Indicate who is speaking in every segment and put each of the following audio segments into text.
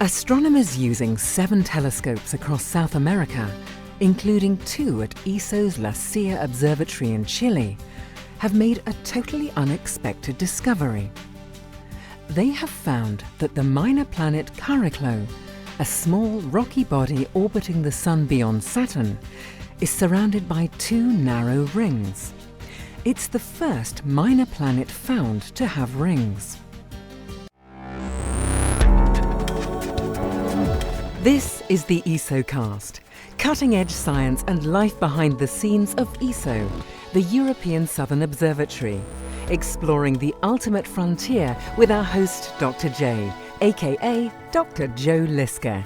Speaker 1: Astronomers using 7 telescopes across South America, including 2 at ESO's La Silla Observatory in Chile, have made a totally unexpected discovery. They have found that the minor planet Chariklo, a small rocky body orbiting the Sun beyond Saturn, is surrounded by 2 narrow rings. It's the first minor planet found to have rings. This is the ESOcast, cutting-edge science and life behind the scenes of ESO, the European Southern Observatory, exploring the ultimate frontier with our host Dr. J, aka Dr. Joe Liske.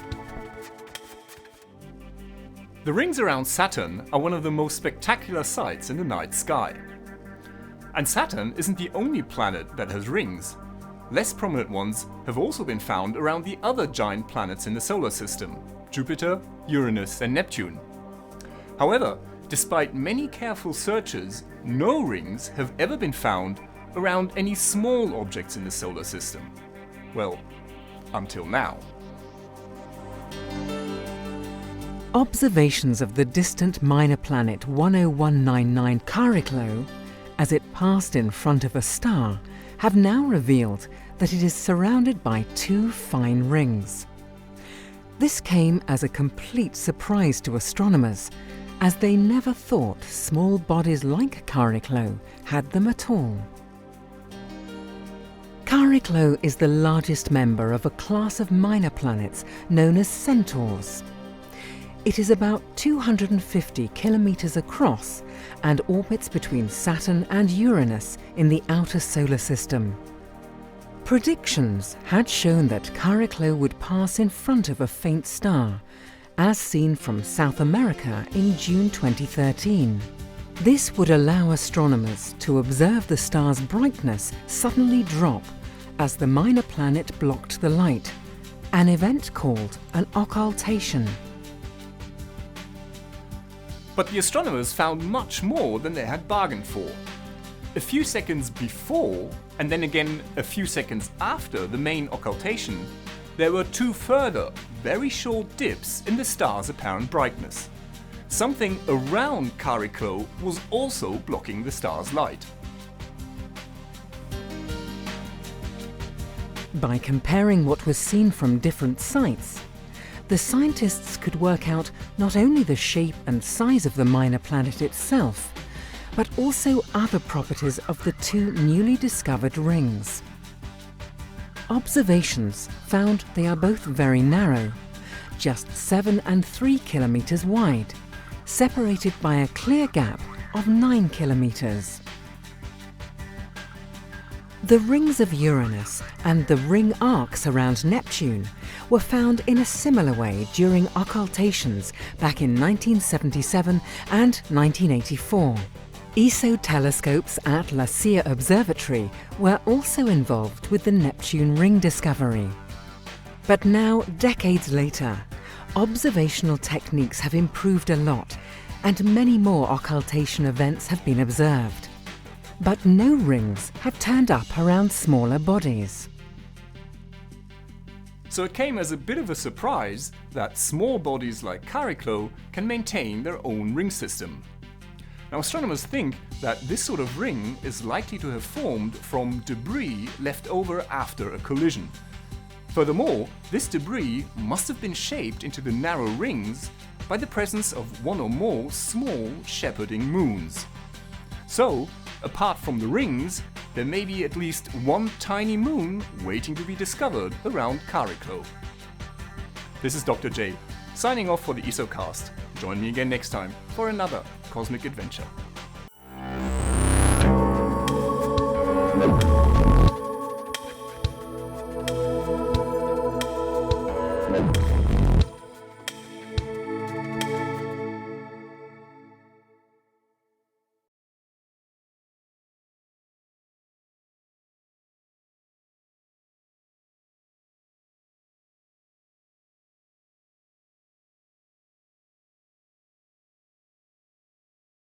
Speaker 2: The rings around Saturn are one of the most spectacular sights in the night sky. And Saturn isn't the only planet that has rings. Less prominent ones have also been found around the other giant planets in the solar system, Jupiter, Uranus and Neptune. However, despite many careful searches, no rings have ever been found around any small objects in the solar system. Well, until now.
Speaker 1: Observations of the distant minor planet 10199 Chariklo, as it passed in front of a star, have now revealed that it is surrounded by 2 fine rings. This came as a complete surprise to astronomers, as they never thought small bodies like Chariklo had them at all. Chariklo is the largest member of a class of minor planets known as centaurs. It is about 250 kilometers across and orbits between Saturn and Uranus in the outer solar system. Predictions had shown that Chariklo would pass in front of a faint star, as seen from South America in June 2013. This would allow astronomers to observe the star's brightness suddenly drop as the minor planet blocked the light, an event called an occultation.
Speaker 2: But the astronomers found much more than they had bargained for. A few seconds before, and then again a few seconds after the main occultation, there were 2 further, very short dips in the star's apparent brightness. Something around Chariklo was also blocking the star's light.
Speaker 1: By comparing what was seen from different sites, the scientists could work out not only the shape and size of the minor planet itself, but also other properties of the 2 newly discovered rings. Observations found they are both very narrow, just 7 and 3 kilometers wide, separated by a clear gap of 9 kilometers. The rings of Uranus and the ring arcs around Neptune were found in a similar way during occultations back in 1977 and 1984. ESO telescopes at La Silla Observatory were also involved with the Neptune ring discovery. But now, decades later, observational techniques have improved a lot and many more occultation events have been observed. But no rings have turned up around smaller bodies.
Speaker 2: So it came as a bit of a surprise that small bodies like Chariklo can maintain their own ring system. Now, astronomers think that this sort of ring is likely to have formed from debris left over after a collision. Furthermore, this debris must have been shaped into the narrow rings by the presence of 1 or more small shepherding moons. So, apart from the rings, there may be at least 1 tiny moon waiting to be discovered around Chariklo. This is Dr. J, signing off for the ESOcast. Join me again next time for another cosmic adventure.